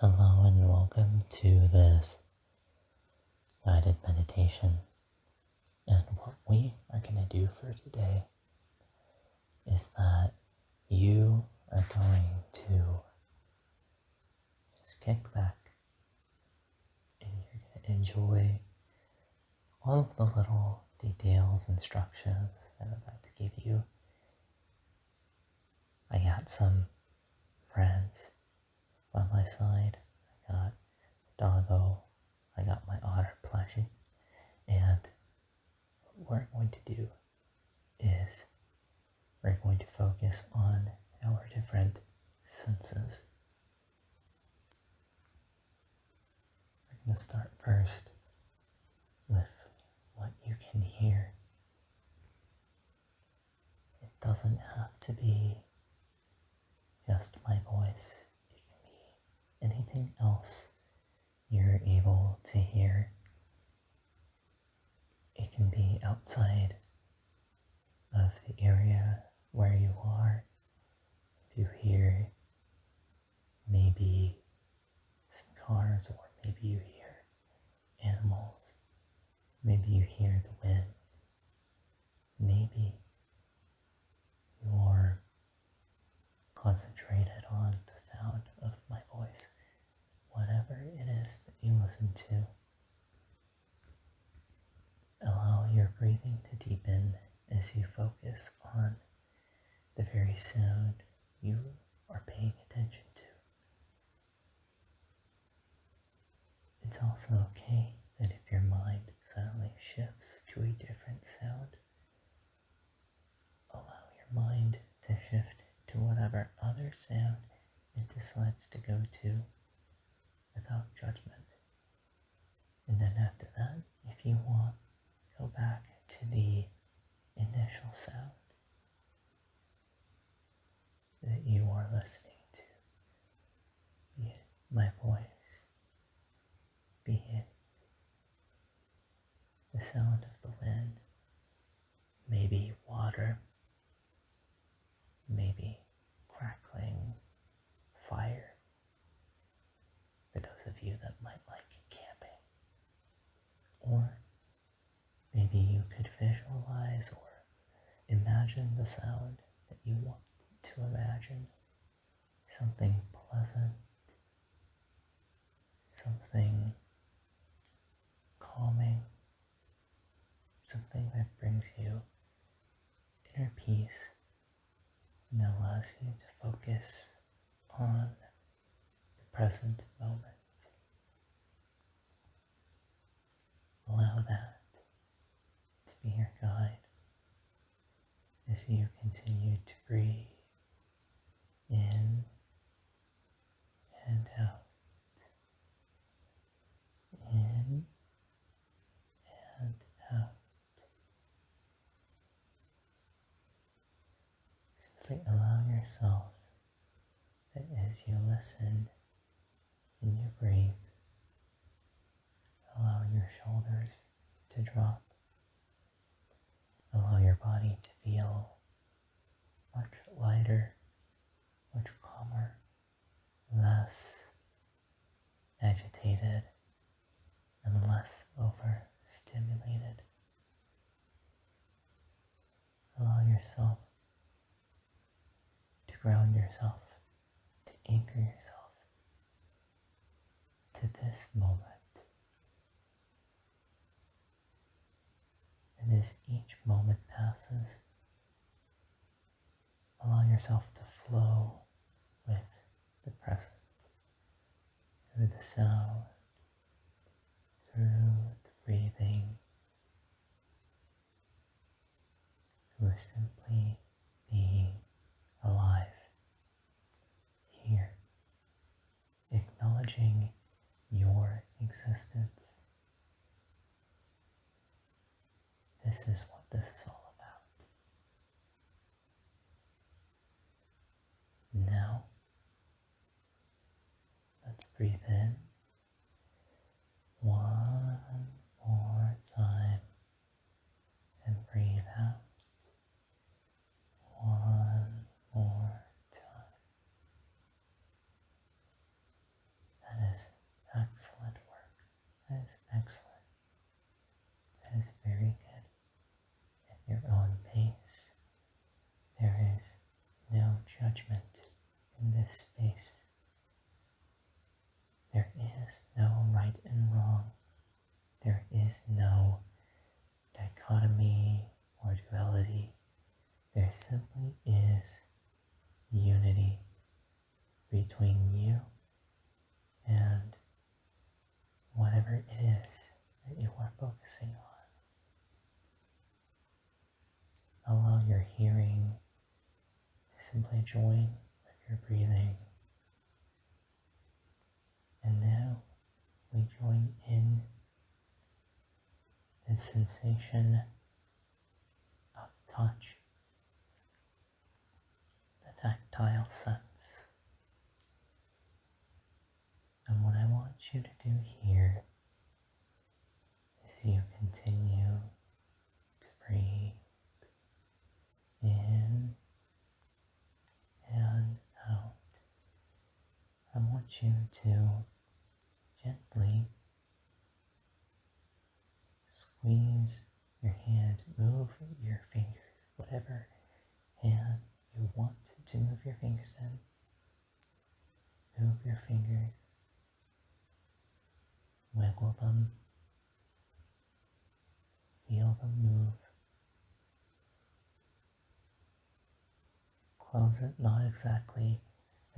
Hello and welcome to this guided meditation. And what we are going to do for today is that you are going to just kick back and you're going to enjoy all of the little details, instructions I'm about to give you. I got some friends by my side. I got the doggo, I got my otter plushie, and what we're going to do is we're going to focus on our different senses. We're going to start first with what you can hear. It doesn't have to be just my voice. It can be anything else you're able to hear. It can be outside of the area where you are. If you hear maybe some cars, or maybe you hear animals, maybe you hear the wind, maybe you're concentrated on the sound of my voice. Whatever it is that you listen to, allow your breathing to deepen as you focus on the very sound you are paying attention to. It's also okay that if your mind suddenly shifts to a different sound, allow your mind to shift to whatever other sound it decides to go to without judgment. And then after that, if you want, go back to the initial sound that you are listening to, be it my voice, be it the sound of the wind, maybe water, maybe crackling fire, for those of you that might like camping. Or maybe you could visualize or imagine the sound that you want to imagine. Something pleasant, something calming, something that brings you inner peace and allows you to focus on the present moment. Allow that to be your guide as you continue to breathe in and out, in and out. Simply allow yourself that as you listen and you breathe, allow your shoulders to drop. Allow your body to feel much lighter, much calmer, less agitated, and less overstimulated. Allow yourself to ground yourself, to anchor yourself to this moment. And as each moment passes, allow yourself to flow with the present, through the sound, through the breathing, through simply being alive, here, acknowledging your existence. This is what this is all about. Now, let's breathe in one more time and breathe out one more time. Excellent work. That is excellent. That is very good. At your own pace. There is no judgment in this space. There is no right and wrong. There is no dichotomy or duality. There simply is unity between you and whatever it is that you are focusing on. Allow your hearing to simply join with your breathing. And now we join in the sensation of touch, the tactile sense. And what I want you to do here is you continue to breathe in and out. I want you to gently squeeze your hand, move your fingers, whatever hand you want to move your fingers in. Move your fingers, wiggle them, feel them move. Close it, not exactly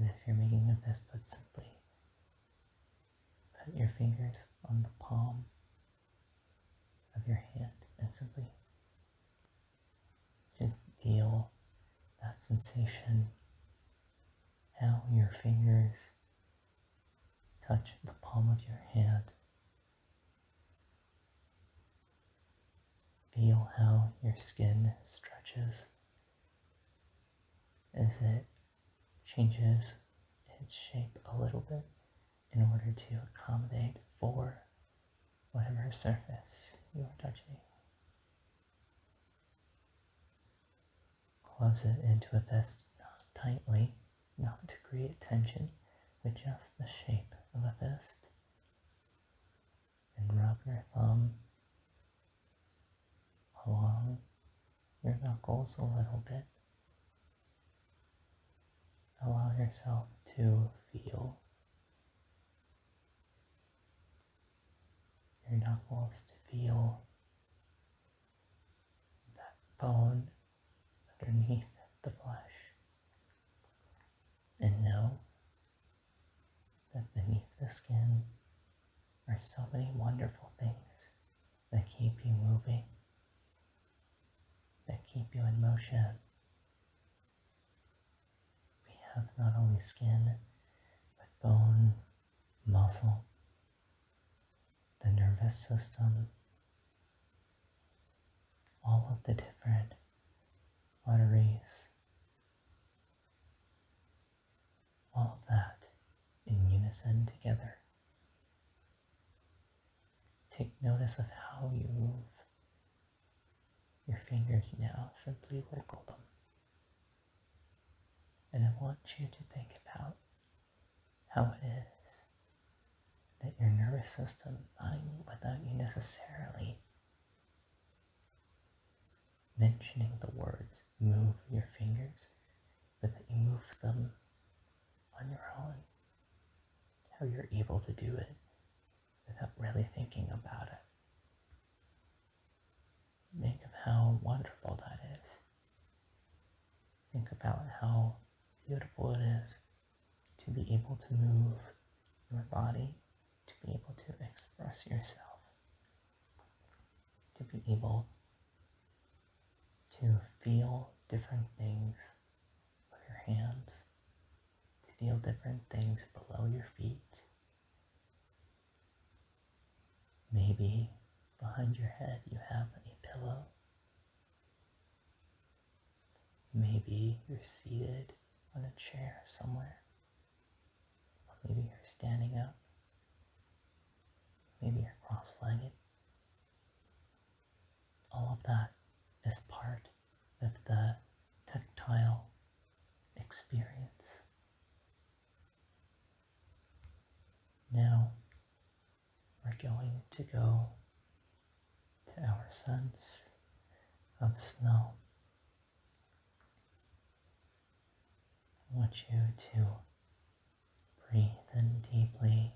as if you're making a fist, but simply put your fingers on the palm of your hand and simply just feel that sensation, how your fingers touch the palm of your hand. Feel how your skin stretches as it changes its shape a little bit in order to accommodate for whatever surface you are touching. Close it into a fist, not tightly, not to create tension, but just the shape of a fist. And rub your thumb along your knuckles a little bit. Allow yourself to feel your knuckles, to feel that bone underneath the flesh. And know that beneath the skin are so many wonderful things that keep you moving, that keep you in motion. We have not only skin, but bone, muscle, the nervous system, all of the different arteries, all of that in unison together. Take notice of how you move your fingers now. Simply wiggle them. And I want you to think about how it is that your nervous system, without you necessarily mentioning the words, move your fingers, but that you move them on your own. How you're able to do it without really thinking about it. Think of how wonderful that is. Think about how beautiful it is to be able to move your body, to be able to express yourself, to be able to feel different things with your hands, to feel different things below your feet. Maybe behind your head you have a pillow. Maybe you're seated on a chair somewhere. Or maybe you're standing up. Maybe you're cross-legged. All of that is part of the tactile experience. Now, going to go to our sense of smell. I want you to breathe in deeply.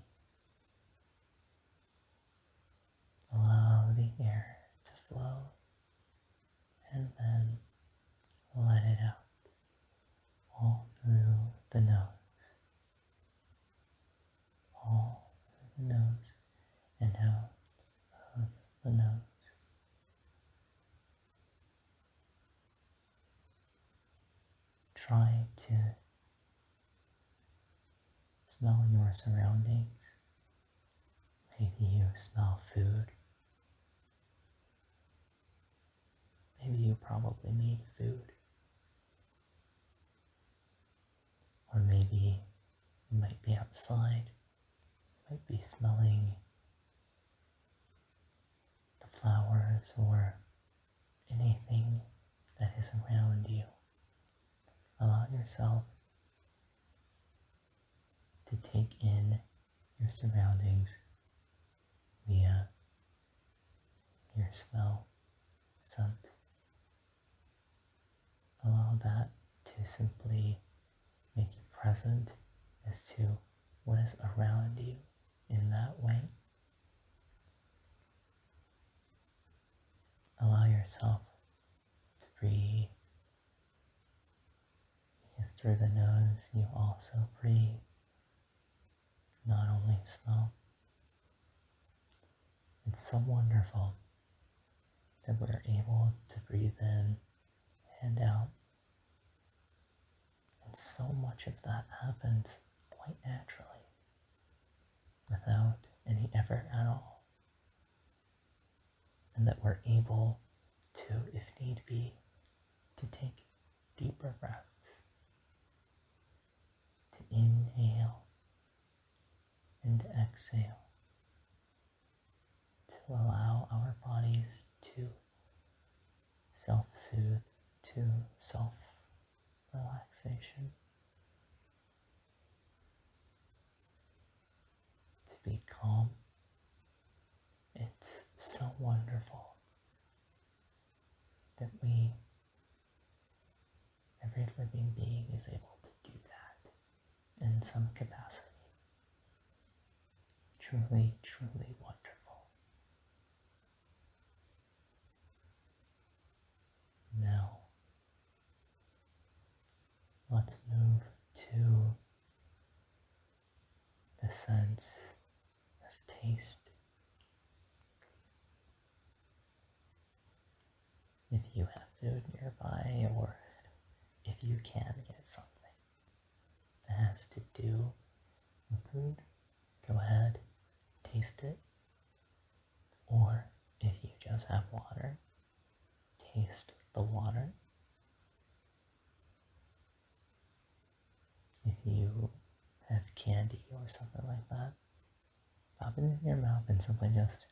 Allow the air to flow and then let it out all through the nose, all through the nose and out of the nose. Try to smell your surroundings. Maybe you smell food. Maybe you probably made food. Or maybe you might be outside. You might be smelling the flowers or anything that is around you. Allow yourself to take in your surroundings via your smell, scent. Allow that to simply make you present as to what is around you in that way. Allow yourself to breathe. Because through the nose, you also breathe, not only smell. It's so wonderful that we're able to breathe in and out. And so much of that happens quite naturally, without any effort at all. And that we're able to, if need be, to take deeper breaths, to inhale and exhale, to allow our bodies to self-soothe, to self-relaxation, to be calm. It's so wonderful that every living being is able to do that in some capacity. Truly, truly wonderful. Now, let's move to the sense of taste. If you have food nearby, or if you can get something that has to do with food, go ahead, taste it. Or if you just have water, taste the water. If you have candy or something like that, pop it in your mouth and simply just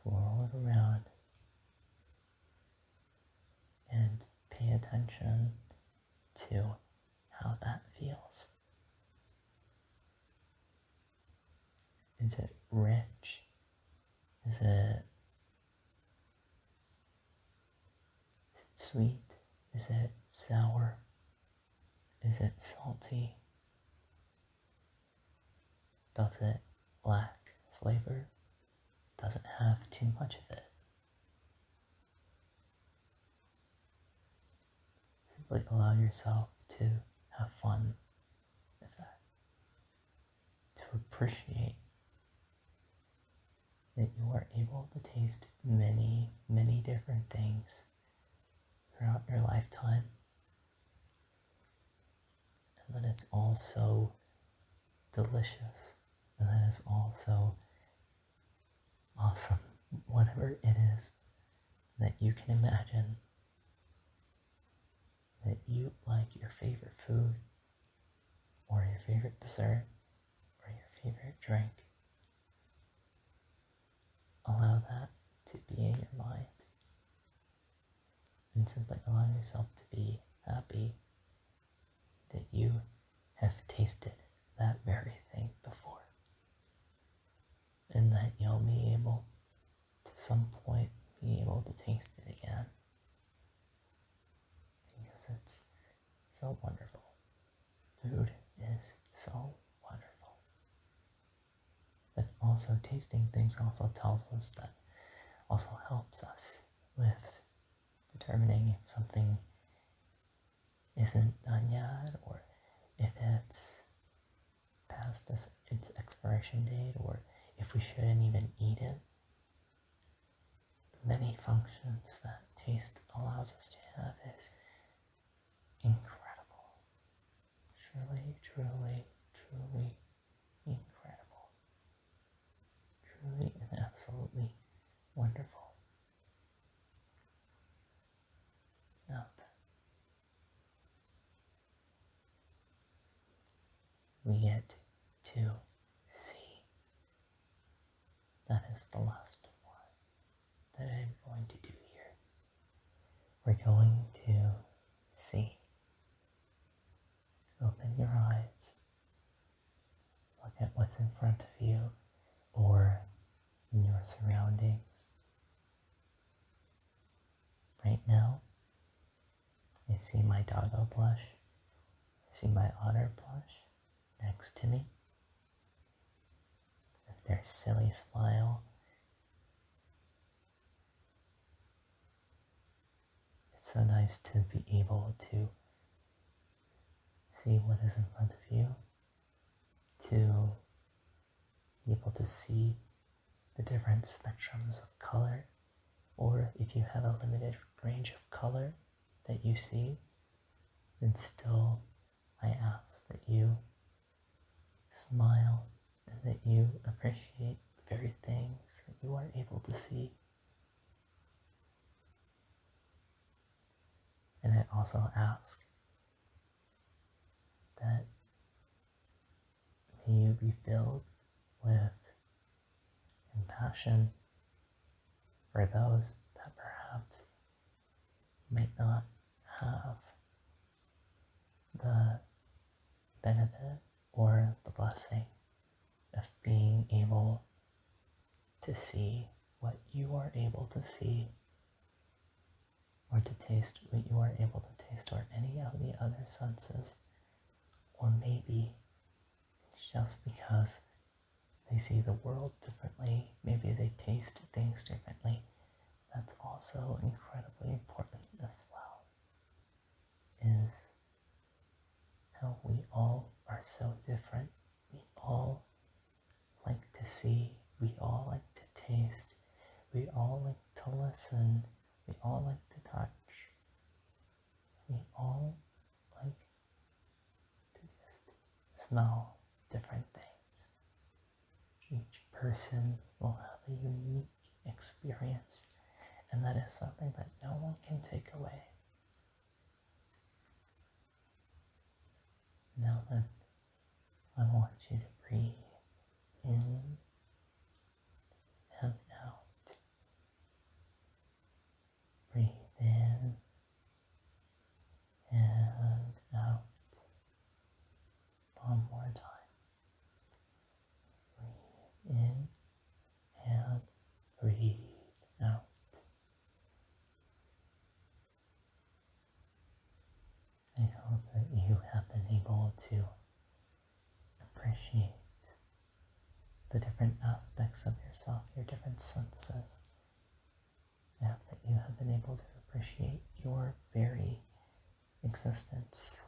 swirl it around and pay attention to how that feels. Is it rich? Is it sweet? Is it sour? Is it salty? Does it lack flavor? Does it have too much of it? Simply allow yourself to have fun with that. To appreciate that you are able to taste many, many different things throughout your lifetime. And that it's also delicious. And that is also awesome. Whatever it is that you can imagine that you like, your favorite food, or your favorite dessert, or your favorite drink. Allow that to be in your mind. And simply allow yourself to be happy that you have tasted that very thing before. And that some point be able to taste it again because it's so wonderful. Food is so wonderful. But also tasting things also tells us that, also helps us with determining if something isn't done yet, or if it's past its expiration date, or if we shouldn't even eat it. The many functions that taste allows us to have is incredible. Truly, truly, truly incredible. Truly and absolutely wonderful. Now, we get to see. That is the last one that I'm going to do here. We're going to see. Open your eyes. Look at what's in front of you or in your surroundings. Right now, I see my doggo blush. I see my otter blush next to me. With their silly smile. It's so nice to be able to see what is in front of you, to be able to see the different spectrums of color, or if you have a limited range of color that you see, then still I ask that you smile and that you appreciate the very things that you are able to see. And I also ask that may you be filled with compassion for those that perhaps might not have the benefit or the blessing of being able to see what you are able to see, or to taste what you are able to taste, or any of the other senses. Or maybe it's just because they see the world differently, maybe they taste things differently. That's also incredibly important as well, is how we all are so different. We all like to see, we all like to taste, we all like to listen, we all like to touch, we all like to just smell different things. Each person will have a unique experience, and that is something that no one can take away. Now then, I want you to breathe in and out. Breathe in and out. One more time. Breathe in and breathe out. I hope that you have been able to appreciate the different aspects of yourself, your different senses. I hope that you have been able to appreciate your very existence.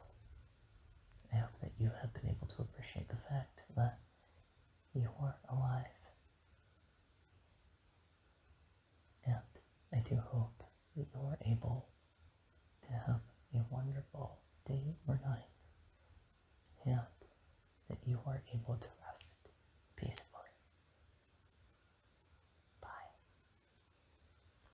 I hope that you have been able to appreciate the fact that you are alive. And I do hope that you are able to have a wonderful day or night.